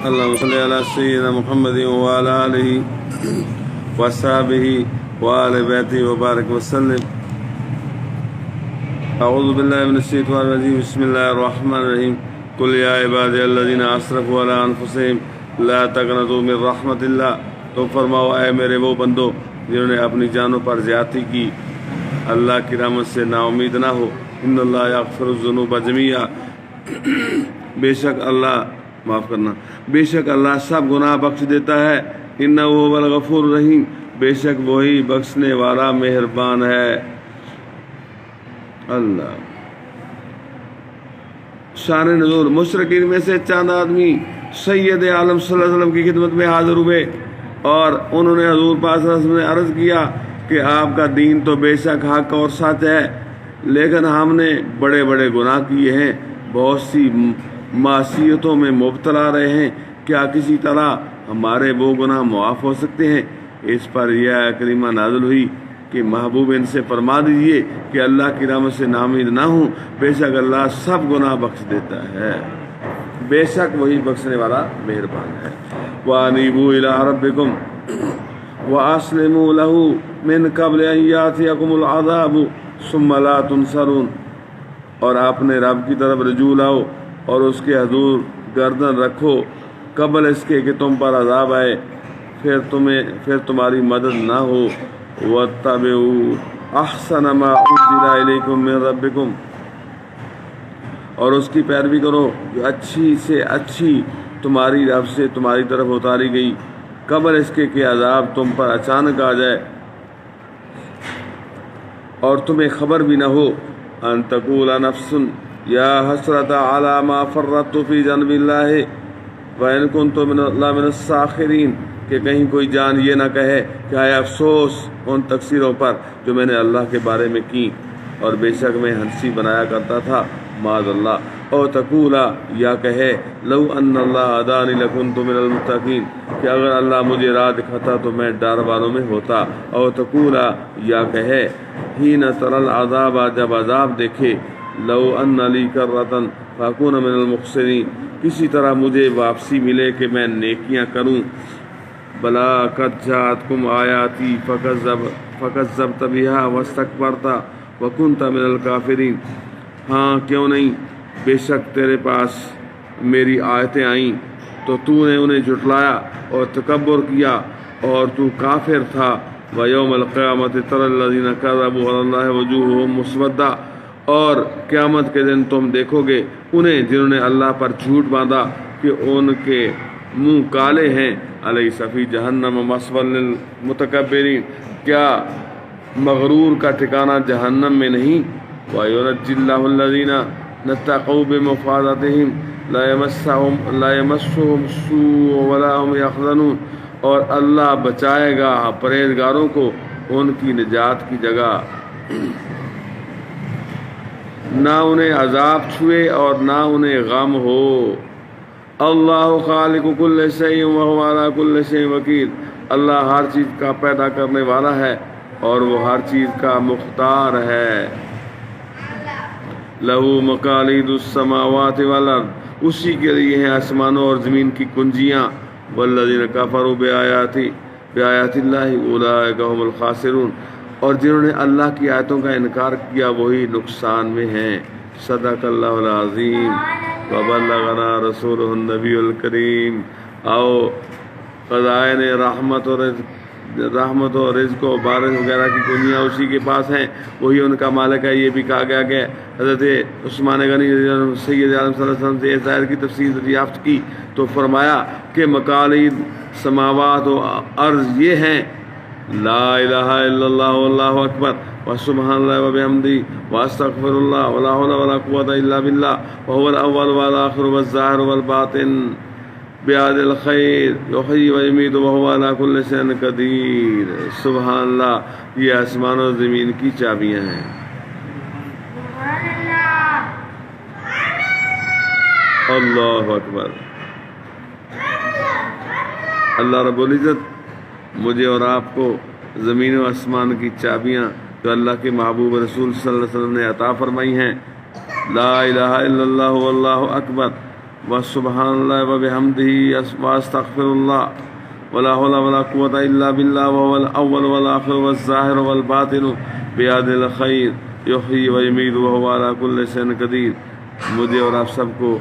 اللهم صل على سيدنا محمد وعلى آله وصحبه وآل بيته وبارك وسلم. أعوذ بالله من الشيطان الرجيم. بسم الله الرحمن الرحيم. قل يا عبادي الذين أسرفوا على أنفسهم لا تقنطوا من رحمة الله. تو فرماؤ اے میرے وہ بندو جنہوں نے اپنی جانوں پر زیادتی کی، اللہ کی رحمت سے نا امید نہ ہو. ان اللہ یغفر الذنوب جميعا. بے شک اللہ بے شک اللہ سب گناہ بخش دیتا ہے. انہ هو الغفور الرحیم. بے شک وہی بخشنے والا مہربان ہے. اللہ. شان نزول. مشرکین میں سے چند آدمی سید عالم صلی اللہ علیہ وسلم کی خدمت میں حاضر ہوئے اور انہوں نے حضور پاک صلی اللہ علیہ وسلم نے عرض کیا کہ آپ کا دین تو بے شک حق اور سچ ہے، لیکن ہم نے بڑے بڑے گناہ کیے ہیں، بہت سی معصیتوں میں مبتلا رہے ہیں، کیا کسی طرح ہمارے وہ گناہ معاف ہو سکتے ہیں؟ اس پر یہ کریمہ نازل ہوئی کہ محبوب ان سے فرما دیجئے کہ اللہ کی رحمت سے نامید نہ ہوں، بے شک اللہ سب گناہ بخش دیتا ہے، بے شک وہی بخشنے والا مہربان ہے. وَأَنِيبُوا إِلَىٰ رَبِّكُمْ وَأَسْلِمُوا لَهُ مِن قَبْلِ أَن يَأْتِيَكُمُ الْعَذَابُ ثُمَّ لَا تُنصَرُونَ. اور اپنے رب کی طرف رجوع لاؤ اور اس کے حضور گردن رکھو قبل اس کے کہ تم پر عذاب آئے پھر تمہاری مدد نہ ہو. وَاتَّبِعُوا أَحْسَنَ مَا أُنزِلَ إِلَيْكُم مِّن رَّبِّكُمْ. اور اس کی پیروی کرو جو اچھی سے اچھی تمہاری رب سے تمہاری طرف اتاری گئی قبل اس کے کہ عذاب تم پر اچانک آ جائے اور تمہیں خبر بھی نہ ہو. ان تقول نفس یا حسرت علی ما فرطت فی جنب اللہ وان کنت من الساخرین. کہ کہیں کوئی جان یہ نہ کہے کہ آئے افسوس ان تقصیروں پر جو میں نے اللہ کے بارے میں کی اور بے شک میں ہنسی بنایا کرتا تھا. معاذ اللہ. او تقولا یا کہے لو ان اللہ ہدانی لکنت من المتقین. کہ اگر اللہ مجھے راہ دکھاتا تو میں ڈر والوں میں ہوتا. او تقولا یا کہے حین تری العذاب جب عذاب دیکھے لو ان لی کرۃ فاکون من المحسنین. کسی طرح مجھے واپسی ملے کہ میں نیکیاں کروں. بلا قد جاءتکم آیاتی فکذبت بها واستکبرت وکنت من الکافرین. ہاں کیوں نہیں، بے شک تیرے پاس میری آیتیں آئیں تو تو نے انہیں جھٹلایا اور تکبر کیا اور تو کافر تھا. وَيَوْمَ الْقِيَامَةِ تَرَى الَّذِينَ كَذَبُوا عَلَى اللَّهِ وُجُوهُهُمْ مُسْوَدَّةٌ. اور قیامت کے دن تم دیکھو گے انہیں جنہوں نے اللہ پر جھوٹ باندھا کہ ان کے منہ کالے ہیں. أَلَيْسَ فِي جَهَنَّمَ مَثْوًى لِلْمُتَكَبِّرِينَ. کیا مغرور کا ٹھکانہ جہنم میں نہیں؟ وَيُنَجِّي اللَّهُ الَّذِينَ اتَّقَوْا بِمَفَازَتِهِمْ لَا يَمَسُّهُمْ سُوءٌ وَلَا هُمْ يَحْزَنُونَ. اور اللہ بچائے گا پرہیزگاروں کو ان کی نجات کی جگہ، نہ انہیں عذاب چھوئے اور نہ انہیں غم ہو. اللہ خالق کل شیء وهو علی کل شیء وکیل. اللہ ہر چیز کا پیدا کرنے والا ہے اور وہ ہر چیز کا مختار ہے. لہو مقالید السماوات والارض. اسی کے لیے ہیں آسمانوں اور زمین کی کنجیاں. والذین کفروا بآیات اللہ اولئک هم الخاسرون. اور جنہوں نے اللہ کی آیتوں کا انکار کیا وہی نقصان میں ہیں. صدق اللہ العظیم وبلغنا رسولہ النبی الکریم. آؤ خزائن رحمت و رزق و بارش وغیرہ کی کنجیاں اسی کے پاس ہیں، وہی ان کا مالک ہے. یہ بھی کہا گیا کہ حضرت عثمان غنی سید عالم صلی اللہ علیہ وسلم سے اس آیت کی تفسیر دریافت کی تو فرمایا کہ مقالید سماوات و ارض یہ ہیں: لا الہ الا اللہ واللہ اکبر وسبحان اللہ وبحمدہ واستغفر اللہ ولا حول ولا قوۃ الا باللہ وهو الاول والآخر والظاہر والباطن بیاد الخیر یحیی ویمیت وهو علی کل شیء قدیر. سبحان اللہ. یہ آسمان و زمین کی چابیاں ہیں. اللہ اکبر. اللہ رب العزت مجھے اور آپ کو زمین و آسمان کی چابیاں جو اللہ کے محبوب رسول صلی اللہ علیہ وسلم نے عطا فرمائی ہیں، لا الہ الا اللہ واللہ اکبر، وسبحان اللہ وبحمدہ واستغفر اللہ ولا حول ولا قوة الا باللہ وهو الاول والآخر والظاہر والباطن بیاد الخیر یحیی ویمیت وهو علی کل شیء قدیر۔ مجھے اور آپ سب کو